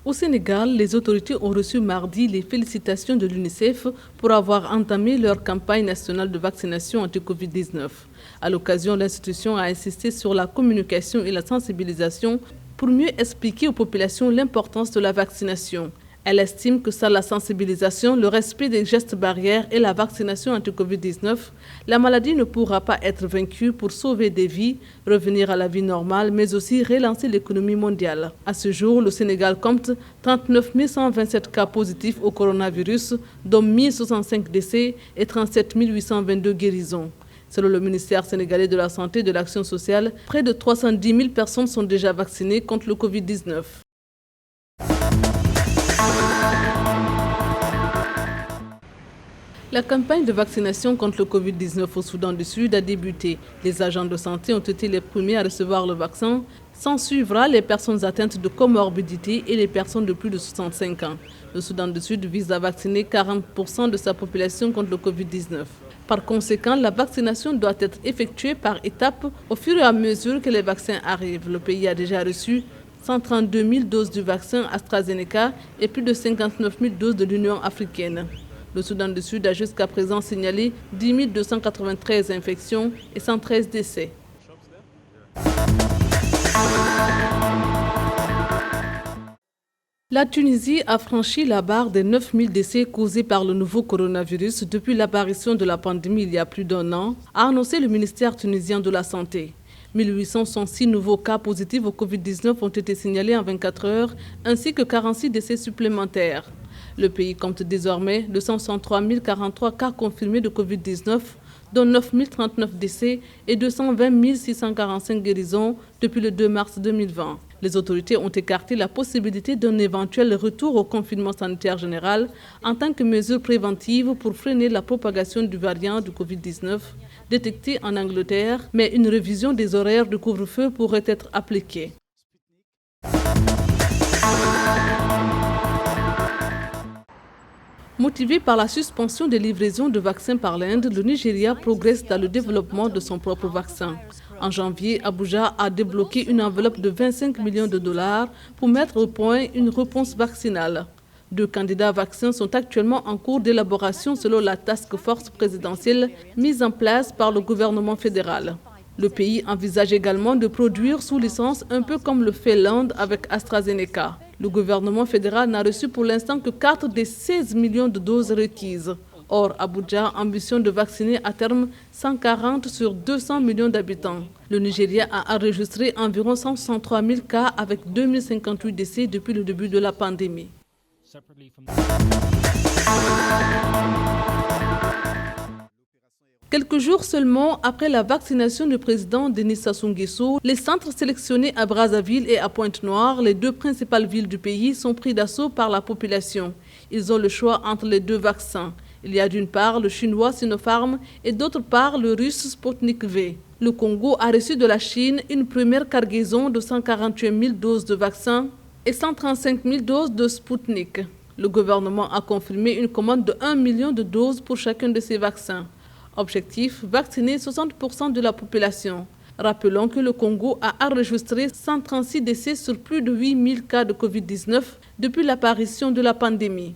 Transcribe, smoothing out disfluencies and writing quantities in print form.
Au Sénégal, les autorités ont reçu mardi les félicitations de l'UNICEF pour avoir entamé leur campagne nationale de vaccination anti-Covid-19. À l'occasion, l'institution a insisté sur la communication et la sensibilisation pour mieux expliquer aux populations l'importance de la vaccination. Elle estime que sans la sensibilisation, le respect des gestes barrières et la vaccination anti-Covid-19, la maladie ne pourra pas être vaincue pour sauver des vies, revenir à la vie normale, mais aussi relancer l'économie mondiale. À ce jour, le Sénégal compte 39 127 cas positifs au coronavirus, dont 1065 décès et 37 822 guérisons. Selon le ministère sénégalais de la Santé et de l'Action sociale, près de 310 000 personnes sont déjà vaccinées contre le Covid-19. La campagne de vaccination contre le Covid-19 au Soudan du Sud a débuté. Les agents de santé ont été les premiers à recevoir le vaccin. S'en suivra les personnes atteintes de comorbidité et les personnes de plus de 65 ans. Le Soudan du Sud vise à vacciner 40% de sa population contre le Covid-19. Par conséquent, la vaccination doit être effectuée par étapes au fur et à mesure que les vaccins arrivent. Le pays a déjà reçu 132 000 doses du vaccin AstraZeneca et plus de 59 000 doses de l'Union africaine. Le Soudan du Sud a jusqu'à présent signalé 10 293 infections et 113 décès. La Tunisie a franchi la barre des 9 000 décès causés par le nouveau coronavirus depuis l'apparition de la pandémie il y a plus d'un an, a annoncé le ministère tunisien de la Santé. 1806 nouveaux cas positifs au Covid-19 ont été signalés en 24 heures, ainsi que 46 décès supplémentaires. Le pays compte désormais 263 043 cas confirmés de Covid-19, dont 9 039 décès et 220 645 guérisons depuis le 2 mars 2020. Les autorités ont écarté la possibilité d'un éventuel retour au confinement sanitaire général en tant que mesure préventive pour freiner la propagation du variant du Covid-19 détecté en Angleterre, mais une révision des horaires de couvre-feu pourrait être appliquée. Motivé par la suspension des livraisons de vaccins par l'Inde, le Nigeria progresse dans le développement de son propre vaccin. En janvier, Abuja a débloqué une enveloppe de 25 millions de dollars pour mettre au point une réponse vaccinale. 2 candidats vaccins sont actuellement en cours d'élaboration selon la task force présidentielle mise en place par le gouvernement fédéral. Le pays envisage également de produire sous licence un peu comme le fait l'Inde avec AstraZeneca. Le gouvernement fédéral n'a reçu pour l'instant que 4 des 16 millions de doses requises. Or, Abuja ambitionne de vacciner à terme 140 sur 200 millions d'habitants. Le Nigeria a enregistré environ 163 000 cas avec 2058 décès depuis le début de la pandémie. Quelques jours seulement après la vaccination du président Denis Sassou Nguesso, les centres sélectionnés à Brazzaville et à Pointe-Noire, les 2 principales villes du pays, sont pris d'assaut par la population. Ils ont le choix entre les 2 vaccins. Il y a d'une part le chinois Sinopharm et d'autre part le russe Sputnik V. Le Congo a reçu de la Chine une première cargaison de 148 000 doses de vaccins et 135 000 doses de Sputnik. Le gouvernement a confirmé une commande de 1 million de doses pour chacun de ces vaccins. Objectif, vacciner 60% de la population. Rappelons que le Congo a enregistré 136 décès sur plus de 8 000 cas de Covid-19 depuis l'apparition de la pandémie.